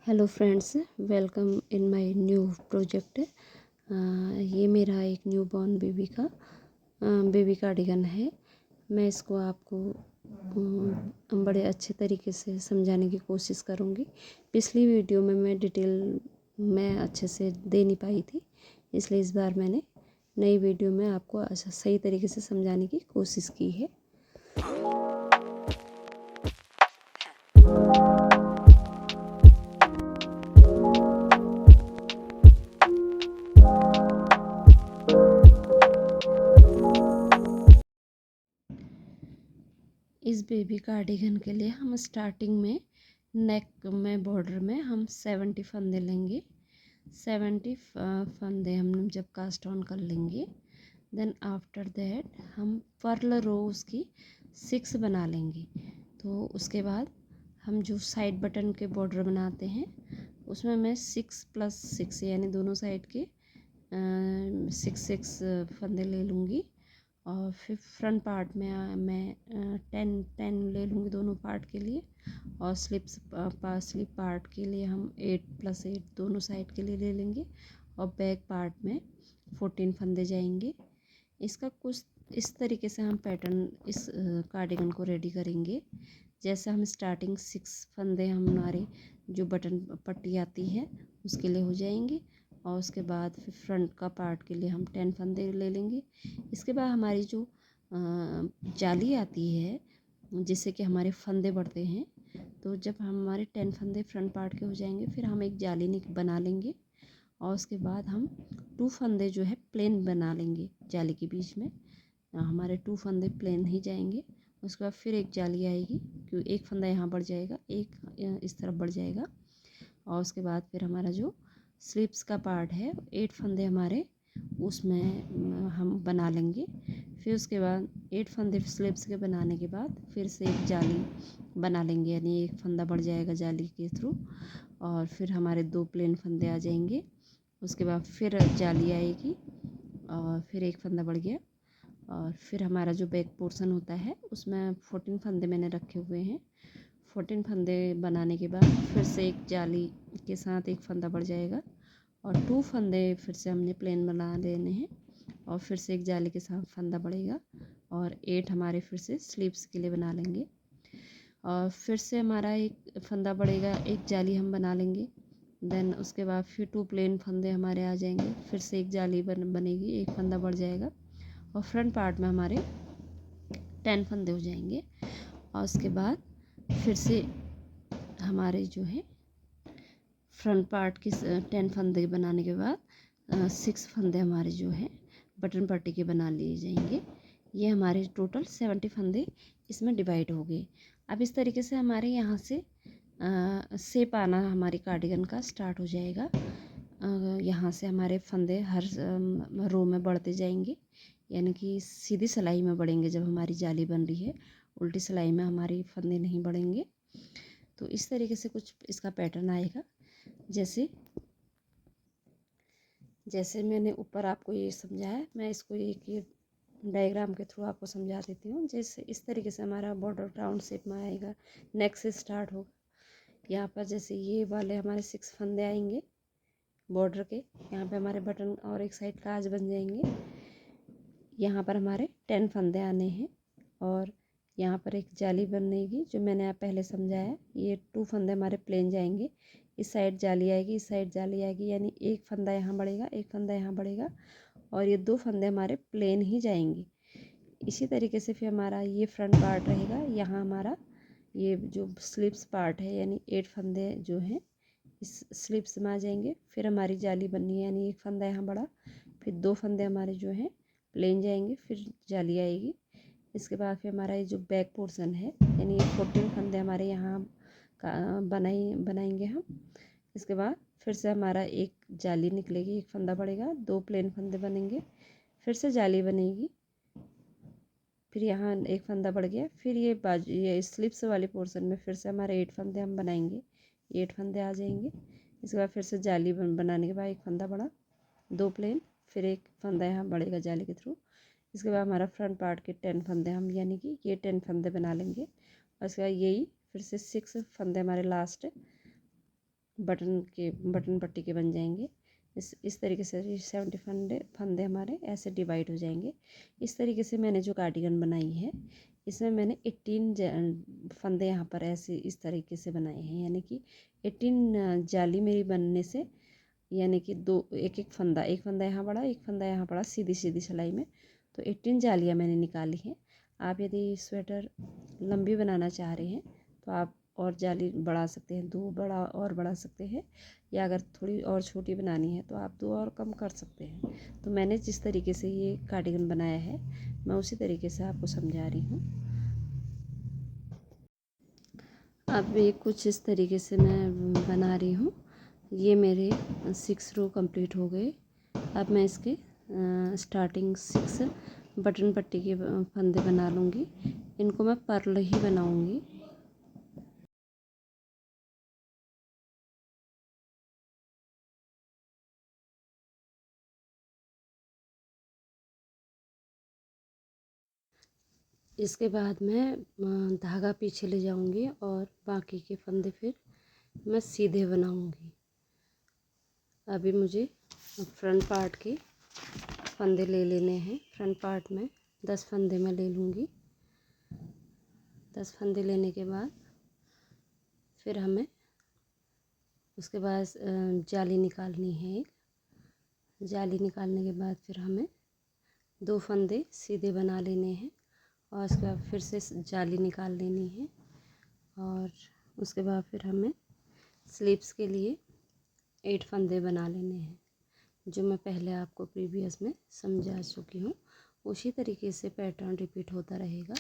Hello friends, welcome in my new project. ये मेरा एक न्यू बॉर्न बेबी कार्डिगन है। मैं इसको आपको बड़े अच्छे तरीके से समझाने की कोशिश करूँगी। पिछली वीडियो में मैं डिटेल में अच्छे से दे नहीं पाई थी, इसलिए इस बार मैंने नई वीडियो में आपको अच्छा सही तरीके से समझाने की कोशिश की है। इस बेबी कार्डिगन के लिए हम स्टार्टिंग में नेक में बॉर्डर में हम 70 फंदे लेंगे। 70 फंदे हम जब कास्ट ऑन कर लेंगे, देन आफ्टर दैट हम पर्ल रो उसकी 6 बना लेंगे। तो उसके बाद हम जो साइड बटन के बॉर्डर बनाते हैं उसमें मैं 6 + 6 यानी दोनों साइड के 6 फंदे ले लूँगी। और फिर फ्रंट पार्ट में मैं 10 ले लूँगी दोनों पार्ट के लिए। और स्लिप पार्ट के लिए हम 8 + 8 दोनों साइड के लिए ले लेंगे। और बैक पार्ट में 14 फंदे जाएंगे। इसका कुछ इस तरीके से हम पैटर्न इस कार्डिगन को रेडी करेंगे। जैसे हम स्टार्टिंग 6 फंदे हमारे जो बटन पट्टी आती है उसके लिए हो जाएंगे। और उसके बाद फिर फ्रंट का पार्ट के लिए हम 10 फंदे ले लेंगे। इसके बाद हमारी जो जाली आती है जिससे कि हमारे फंदे बढ़ते हैं, तो जब हमारे 10 फंदे फ्रंट पार्ट के हो जाएंगे फिर हम एक जाली बना लेंगे। और उसके बाद हम 2 फंदे जो है प्लेन बना लेंगे जाली के बीच में। हमारे 2 फंदे प्लेन ही जाएंगे। उसके बाद फिर एक जाली आएगी, क्योंकि एक फंदा यहाँ बढ़ जाएगा, एक इस तरफ बढ़ जाएगा। और उसके बाद फिर हमारा जो स्लीव्स का पार्ट है 8 फंदे हमारे उसमें हम बना लेंगे। फिर उसके बाद 8 फंदे स्लीव्स के बनाने के बाद फिर से एक जाली बना लेंगे, यानी एक फंदा बढ़ जाएगा जाली के थ्रू। और फिर हमारे 2 प्लेन फंदे आ जाएंगे। उसके बाद फिर जाली आएगी और फिर एक फंदा बढ़ गया। और फिर हमारा जो बैक पोर्शन होता है उसमें 14 फंदे मैंने रखे हुए हैं। 14 फंदे बनाने के बाद फिर से एक जाली के साथ एक फंदा बढ़ जाएगा। और 2 फंदे फिर से हमने प्लेन बना लेने हैं। और फिर से एक जाली के साथ फंदा बढ़ेगा। और 8 हमारे फिर से स्लीव्स के लिए बना लेंगे। और फिर से हमारा एक फंदा बढ़ेगा, एक जाली हम बना लेंगे। देन उसके बाद फिर 2 प्लेन फंदे हमारे आ जाएंगे। फिर से एक जाली बनेगी, एक फंदा बढ़ जाएगा। और फ्रंट पार्ट में हमारे 10 फंदे हो जाएंगे। और उसके बाद फिर से हमारे जो है फ्रंट पार्ट की 10 फंदे बनाने के बाद 6 फंदे हमारे जो है बटन पट्टी के बना लिए जाएंगे। ये हमारे टोटल 70 फंदे इसमें डिवाइड हो गए। अब इस तरीके से हमारे यहाँ से शेप आना हमारी कार्डिगन का स्टार्ट हो जाएगा। यहाँ से हमारे फंदे हर रो में बढ़ते जाएंगे, यानी कि सीधी सिलाई में बढ़ेंगे। जब हमारी जाली बन रही है उल्टी सिलाई में हमारी फंदे नहीं बढ़ेंगे। तो इस तरीके से कुछ इसका पैटर्न आएगा। जैसे जैसे मैंने ऊपर आपको ये समझाया, मैं इसको एक ये डायग्राम के थ्रू आपको समझा देती हूँ। जैसे इस तरीके से हमारा बॉर्डर राउंड शेप में आएगा, नेक से स्टार्ट होगा। यहाँ पर जैसे ये वाले हमारे 6 फंदे आएंगे बॉर्डर के, यहाँ पे हमारे बटन और एक साइड काज बन जाएंगे। यहाँ पर हमारे 10 फंदे आने हैं। और यहाँ पर एक जाली बनेगी जो मैंने आप पहले समझाया। ये 2 फंदे हमारे प्लेन जाएंगे, इस साइड जाली आएगी, इस साइड जाली आएगी, यानी एक फंदा यहाँ बढ़ेगा, एक फंदा यहाँ बढ़ेगा। और ये 2 फंदे हमारे प्लेन ही जाएंगे। इसी तरीके से फिर हमारा ये फ्रंट पार्ट रहेगा। यहाँ हमारा ये जो स्लीव्स पार्ट है, यानी 8 फंदे जो हैं इस स्लीव्स में आ जाएंगे। फिर हमारी जाली बननी है, यानी एक फंदा यहाँ बढ़ा, फिर 2 फंदे हमारे जो हैं प्लेन जाएंगे, फिर जाली आएगी। इसके बाद फिर हमारा ये जो बैक पोर्शन है, यानी 14 फंदे हमारे यहाँ का बनाएंगे हम। इसके बाद फिर से हमारा एक जाली निकलेगी, एक फंदा बढ़ेगा, 2 प्लेन फंदे बनेंगे, फिर से जाली बनेगी, फिर यहाँ एक फंदा बढ़ गया। फिर ये बाजू ये स्लिप्स वाले पोर्शन में फिर से हमारे 8 फंदे हम बनाएंगे, 8 फंदे आ जाएंगे। इसके बाद फिर से जाली बनाने के बाद एक फंदा बढ़ा, 2 प्लेन, फिर एक फंदा यहाँ बढ़ेगा जाली के थ्रू। इसके बाद हमारा फ्रंट पार्ट के 10 फंदे हम, यानी कि ये 10 फंदे बना लेंगे। और इसके बाद यही फिर से 6 फंदे हमारे लास्ट बटन पट्टी के बन जाएंगे। इस तरीके से 70 फंदे हमारे ऐसे डिवाइड हो जाएंगे। इस तरीके से मैंने जो कार्डिगन बनाई है इसमें मैंने 18 फंदे यहाँ पर ऐसे इस तरीके से बनाए हैं, यानी कि 18 जाली मेरी बनने से, यानी कि एक फंदा यहाँ बड़ा, एक फंदा यहाँ बड़ा, सीधी सीधी सिलाई में। तो 18 जालियाँ मैंने निकाली हैं। आप यदि स्वेटर लंबी बनाना चाह रहे हैं तो आप और जाली बढ़ा सकते हैं, 2 और बढ़ा सकते हैं, या अगर थोड़ी और छोटी बनानी है तो आप 2 और कम कर सकते हैं। तो मैंने जिस तरीके से ये कार्डिगन बनाया है मैं उसी तरीके से आपको समझा रही हूँ। अब ये कुछ इस तरीके से मैं बना रही हूँ। ये मेरे 6 रो कंप्लीट हो गए। अब मैं इसके स्टार्टिंग 6 बटन पट्टी के फंदे बना लूँगी। इनको मैं पर्ल ही बनाऊँगी। इसके बाद मैं धागा पीछे ले जाऊँगी और बाकी के फंदे फिर मैं सीधे बनाऊँगी। अभी मुझे फ्रंट पार्ट के फंदे ले लेने हैं। फ्रंट पार्ट में 10 फंदे मैं ले लूँगी। 10 फंदे लेने के बाद फिर हमें उसके बाद जाली निकालनी है। एक जाली निकालने के बाद फिर हमें 2 फंदे सीधे बना लेने हैं और उसके बाद फिर से जाली निकाल लेनी है। और उसके बाद फिर हमें स्लीव्स के लिए 8 फंदे बना लेने हैं, जो मैं पहले आपको प्रीवियस में समझा चुकी हूँ। उसी तरीके से पैटर्न रिपीट होता रहेगा।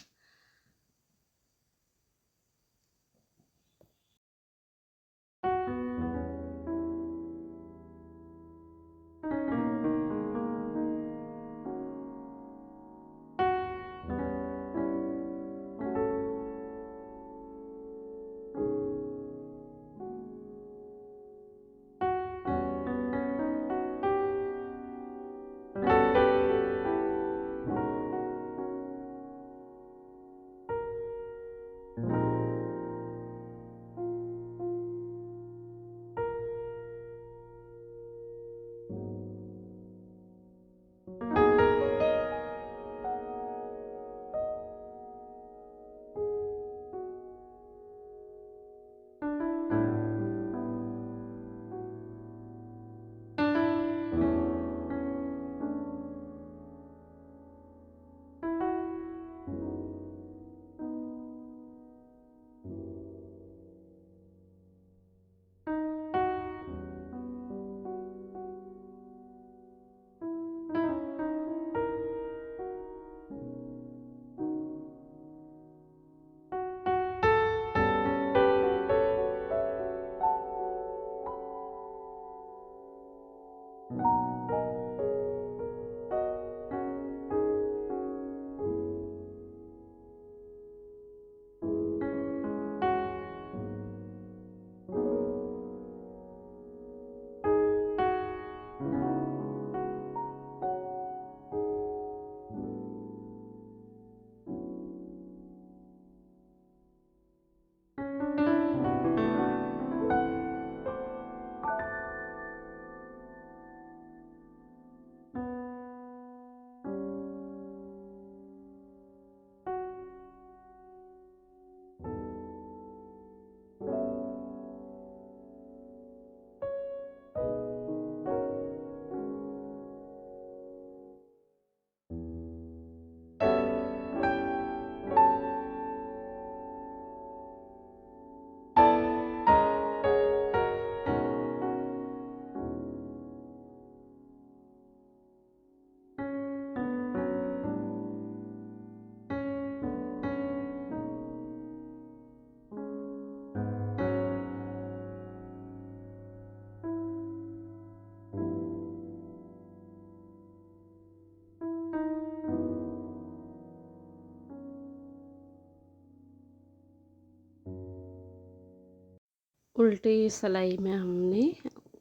उल्टी सिलाई में हमने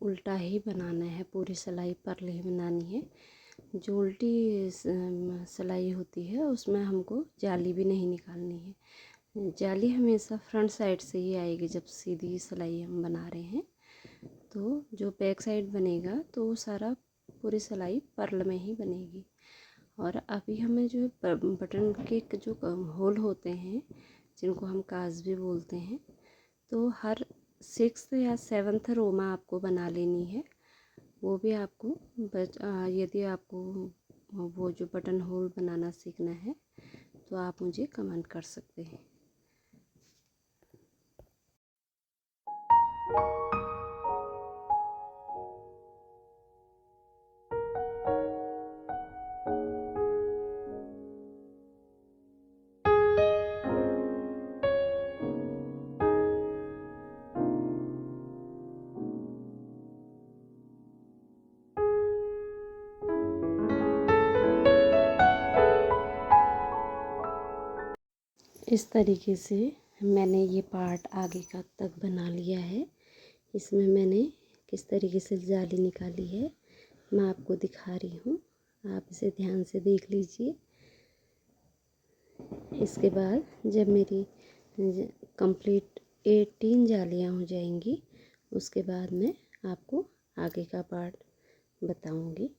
उल्टा ही बनाना है, पूरी सिलाई पर्ल ही बनानी है। जो उल्टी सिलाई होती है उसमें हमको जाली भी नहीं निकालनी है। जाली हमेशा फ्रंट साइड से ही आएगी जब सीधी सिलाई हम बना रहे हैं। जो बैक साइड बनेगा तो वो सारा पूरी सिलाई पर्ल में ही बनेगी। और अभी हमें जो बटन के जो होल होते हैं जिनको हम काज भी बोलते हैं, तो हर 6th या 7th रो में आपको बना लेनी है। वो भी आपको यदि आपको वो जो बटन होल बनाना सीखना है तो आप मुझे कमेंट कर सकते हैं। इस तरीके से मैंने ये पार्ट आगे का तक बना लिया है। इसमें मैंने किस तरीके से जाली निकाली है मैं आपको दिखा रही हूँ, आप इसे ध्यान से देख लीजिए। इसके बाद जब मेरी कंप्लीट 18 जालियाँ हो जाएंगी उसके बाद मैं आपको आगे का पार्ट बताऊंगी।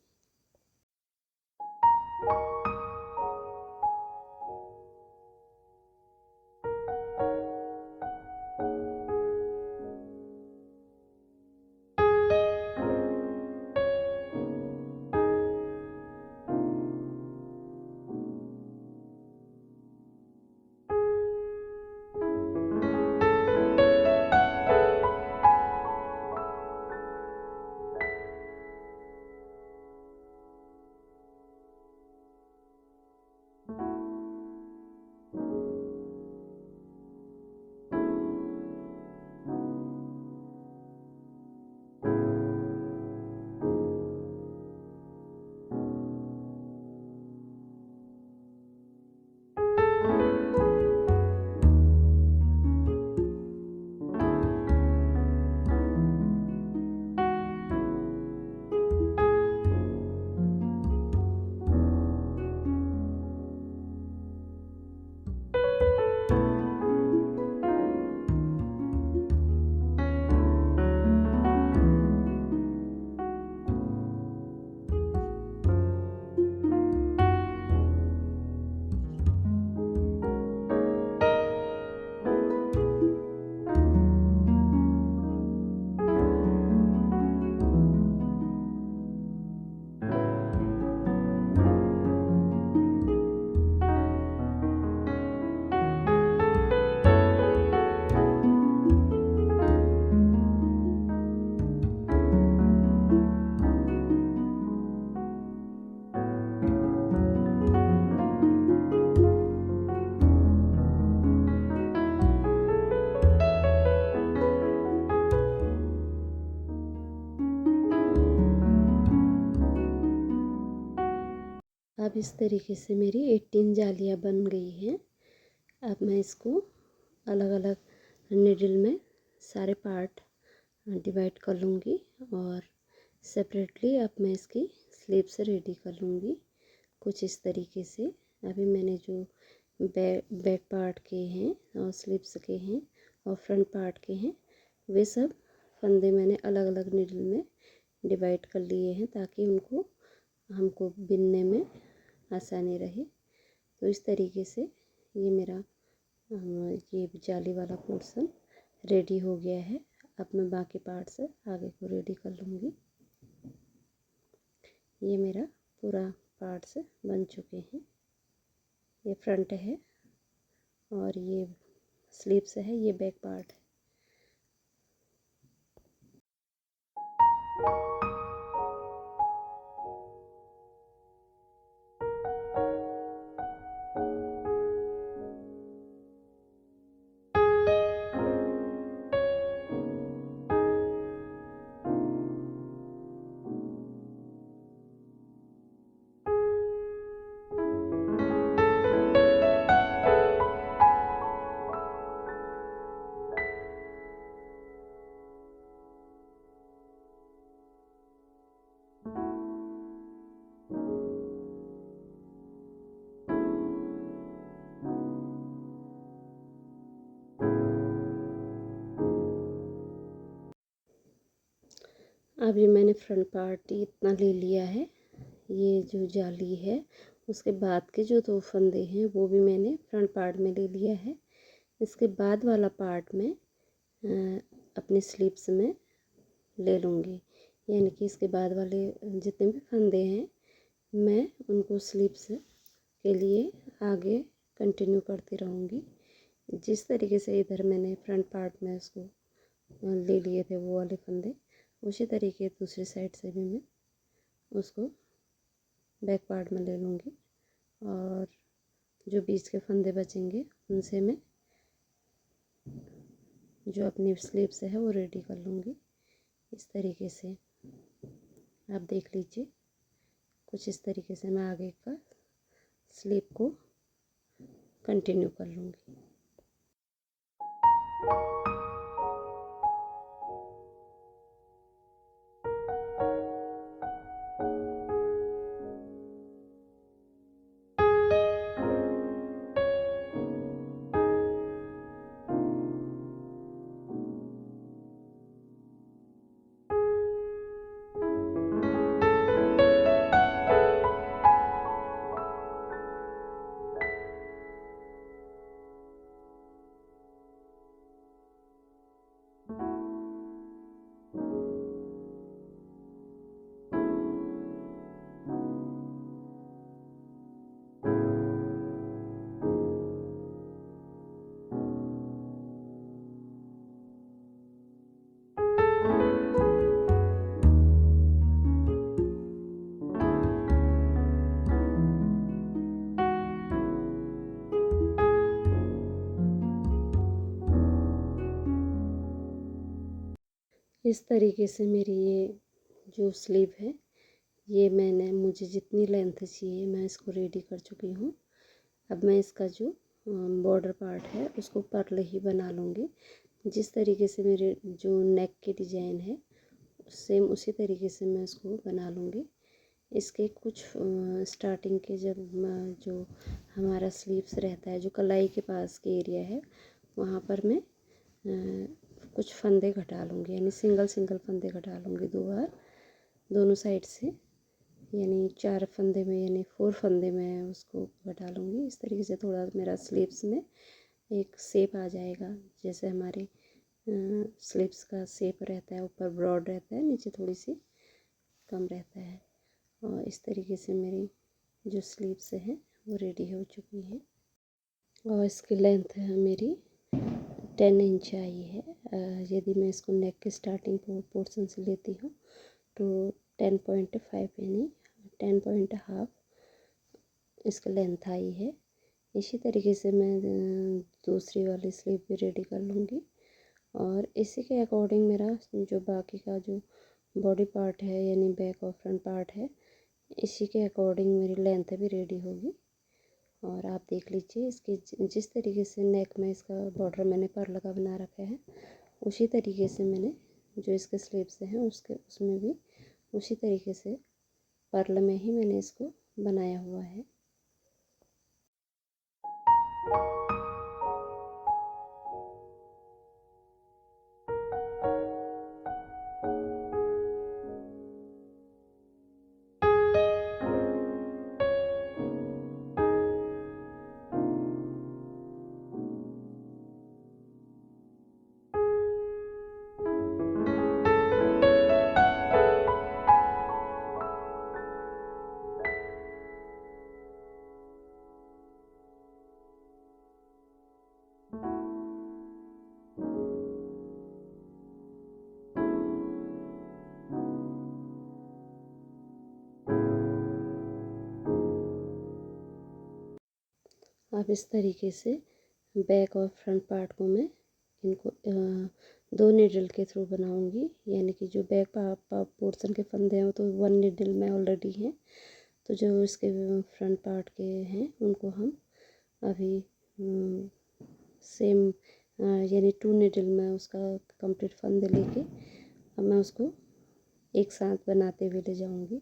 अब इस तरीके से मेरी 18 जालियाँ बन गई हैं। अब मैं इसको अलग अलग निडल में सारे पार्ट डिवाइड कर लूँगी और सेपरेटली अब मैं इसकी स्लीव्स रेडी कर लूँगी कुछ इस तरीके से। अभी मैंने जो बैक पार्ट के हैं और स्लीव्स के हैं और फ्रंट पार्ट के हैं वे सब फंदे मैंने अलग अलग निडल में डिवाइड कर लिए हैं ताकि उनको हमको बिनने में आसानी रहे। तो इस तरीके से ये मेरा ये जाली वाला पोर्शन रेडी हो गया है। अब मैं बाकी पार्ट से आगे को रेडी कर लूँगी। ये मेरा पूरा पार्ट्स बन चुके हैं। ये फ्रंट है और ये स्लीव्स है, ये बैक पार्ट है। अब ये मैंने फ्रंट पार्ट इतना ले लिया है। ये जो जाली है उसके बाद के जो 2 फंदे हैं वो भी मैंने फ्रंट पार्ट में ले लिया है। इसके बाद वाला पार्ट में अपनी स्लीव्स में ले लूँगी, यानी कि इसके बाद वाले जितने भी फंदे हैं मैं उनको स्लीव्स के लिए आगे कंटिन्यू करती रहूँगी। जिस तरीके से इधर मैंने फ्रंट पार्ट में उसको ले लिए थे वो वाले फंदे, उसी तरीके दूसरी साइड से भी मैं उसको बैक पार्ट में ले लूँगी और जो बीच के फंदे बचेंगे उनसे मैं जो अपनी स्लीव्स है वो रेडी कर लूँगी। इस तरीके से आप देख लीजिए, कुछ इस तरीके से मैं आगे का स्लीव को कंटिन्यू कर लूँगी। इस तरीके से मेरी ये जो स्लीव है ये मुझे जितनी लेंथ चाहिए मैं इसको रेडी कर चुकी हूँ। अब मैं इसका जो बॉर्डर पार्ट है उसको पर्ल ही बना लूँगी। जिस तरीके से मेरे जो नेक की डिज़ाइन है सेम उसी तरीके से मैं इसको बना लूँगी। इसके कुछ स्टार्टिंग के जब जो हमारा स्लीव्स रहता है, जो कलाई के पास के एरिया है, वहाँ पर मैं कुछ फंदे घटा लूँगी, यानी सिंगल सिंगल फंदे घटा लूँगी 2 बार दोनों साइड से, यानी 4 फंदे में यानी 4 फंदे में उसको घटा लूँगी। इस तरीके से थोड़ा मेरा स्लीव्स में एक शेप आ जाएगा, जैसे हमारे स्लीव्स का शेप रहता है, ऊपर ब्रॉड रहता है, नीचे थोड़ी सी कम रहता है। और इस तरीके से मेरी जो स्लीव्स हैं वो रेडी हो चुकी हैं और इसकी लेंथ है मेरी 10 इंच आई है। यदि मैं इसको नेक के स्टार्टिंग पोर्शन से लेती हूँ तो 10.5 यानी 10.5 इसका लेंथ आई है। इसी तरीके से मैं दूसरी वाली स्लीव भी रेडी कर लूँगी और इसी के अकॉर्डिंग मेरा जो बाकी का जो बॉडी पार्ट है यानी बैक और फ्रंट पार्ट है, इसी के अकॉर्डिंग मेरी लेंथ भी रेडी होगी। और आप देख लीजिए इसकी जिस तरीके से नेक में इसका बॉर्डर मैंने पर्ल का बना रखा है, उसी तरीके से मैंने जो इसके स्लीव्स हैं उसमें भी उसी तरीके से पर्ल में ही मैंने इसको बनाया हुआ है। अब इस तरीके से बैक और फ्रंट पार्ट को मैं इनको 2 नीडल के थ्रू बनाऊंगी, यानी कि जो बैक पोर्शन के फंदे हैं तो 1 नीडल में ऑलरेडी हैं, तो जो इसके फ्रंट पार्ट के हैं उनको हम अभी सेम यानी 2 नीडल में उसका कंप्लीट फंदे लेके अब मैं उसको एक साथ बनाते हुए ले जाऊंगी।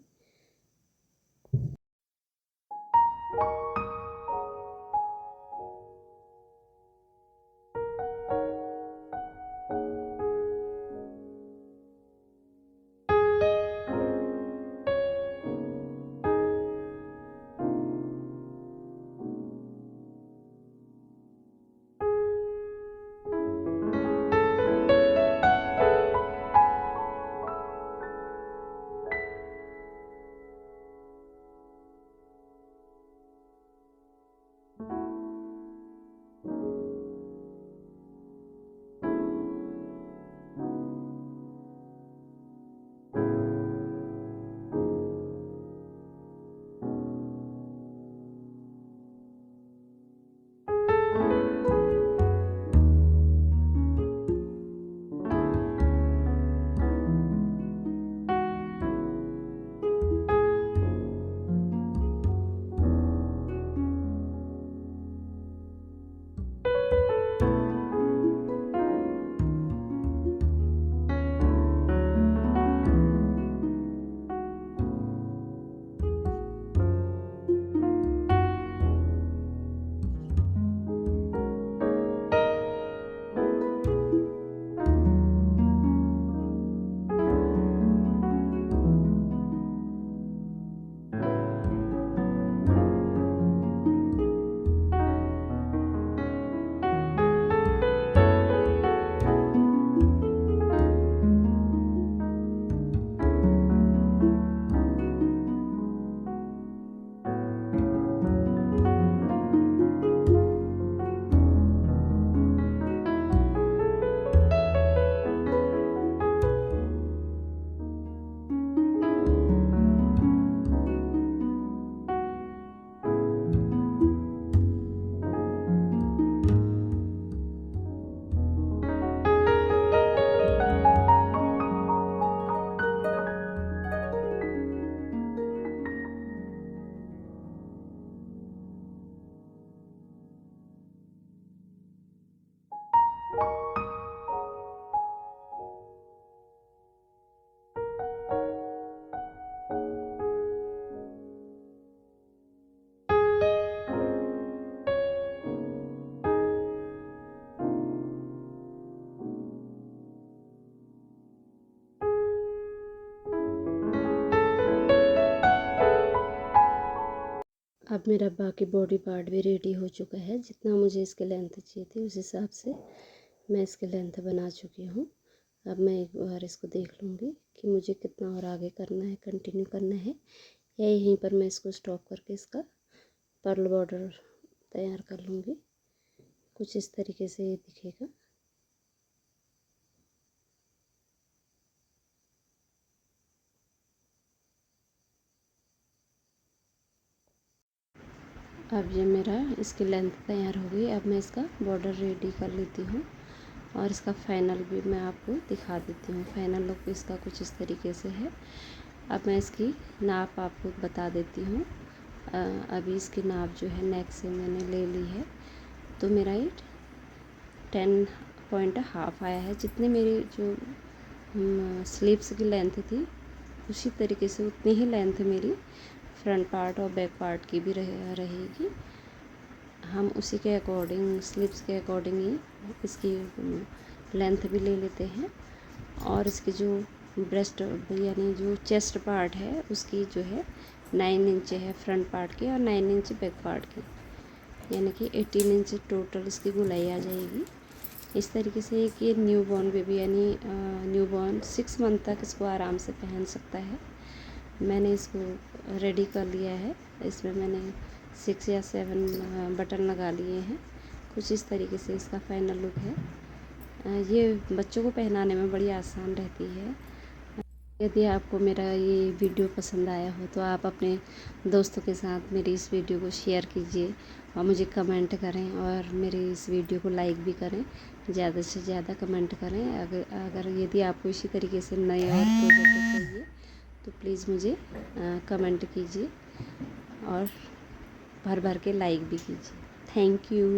अब मेरा बाकी बॉडी पार्ट भी रेडी हो चुका है। जितना मुझे इसके लेंथ चाहिए थी उस हिसाब से मैं इसके लेंथ बना चुकी हूँ। अब मैं एक बार इसको देख लूँगी कि मुझे कितना और आगे करना है, कंटिन्यू करना है, या यहीं पर मैं इसको स्टॉप करके इसका पर्ल बॉर्डर तैयार कर लूँगी। कुछ इस तरीके से ये दिखेगा। अब ये मेरा इसकी लेंथ तैयार हो गई। अब मैं इसका बॉर्डर रेडी कर लेती हूँ और इसका फाइनल भी मैं आपको दिखा देती हूँ। फाइनल लुक इसका कुछ इस तरीके से है। अब मैं इसकी नाप आपको बता देती हूँ। अभी इसकी नाप जो है नेक से मैंने ले ली है, तो मेरा ये 10.5 आया है। जितने मेरी जो स्लीव्स की लेंथ थी उसी तरीके से उतनी ही लेंथ मेरी फ्रंट पार्ट और बैक पार्ट की भी रहेगी। हम उसी के अकॉर्डिंग, स्लीव्स के अकॉर्डिंग ही इसकी लेंथ भी ले लेते हैं। और इसकी जो ब्रेस्ट यानी जो चेस्ट पार्ट है उसकी जो है 9 इंच है फ्रंट पार्ट की और 9 इंच बैक पार्ट की, यानी कि 18 इंच टोटल इसकी गोलाई आ जाएगी। इस तरीके से एक ये न्यू बॉर्न बेबी यानी न्यू बॉर्न 6 मंथ तक इसको आराम से पहन सकता है। मैंने इसको रेडी कर लिया है। इसमें मैंने 6 या 7 बटन लगा लिए हैं। कुछ इस तरीके से इसका फाइनल लुक है। ये बच्चों को पहनाने में बड़ी आसान रहती है। यदि आपको मेरा ये वीडियो पसंद आया हो तो आप अपने दोस्तों के साथ मेरी इस वीडियो को शेयर कीजिए और मुझे कमेंट करें और मेरे इस वीडियो को लाइक भी करें। ज़्यादा से ज़्यादा कमेंट करें। अगर यदि आपको इसी तरीके से नए और प्रोजेक्ट चाहिए तो प्लीज़ मुझे कमेंट कीजिए और भर भर के लाइक भी कीजिए। Thank you.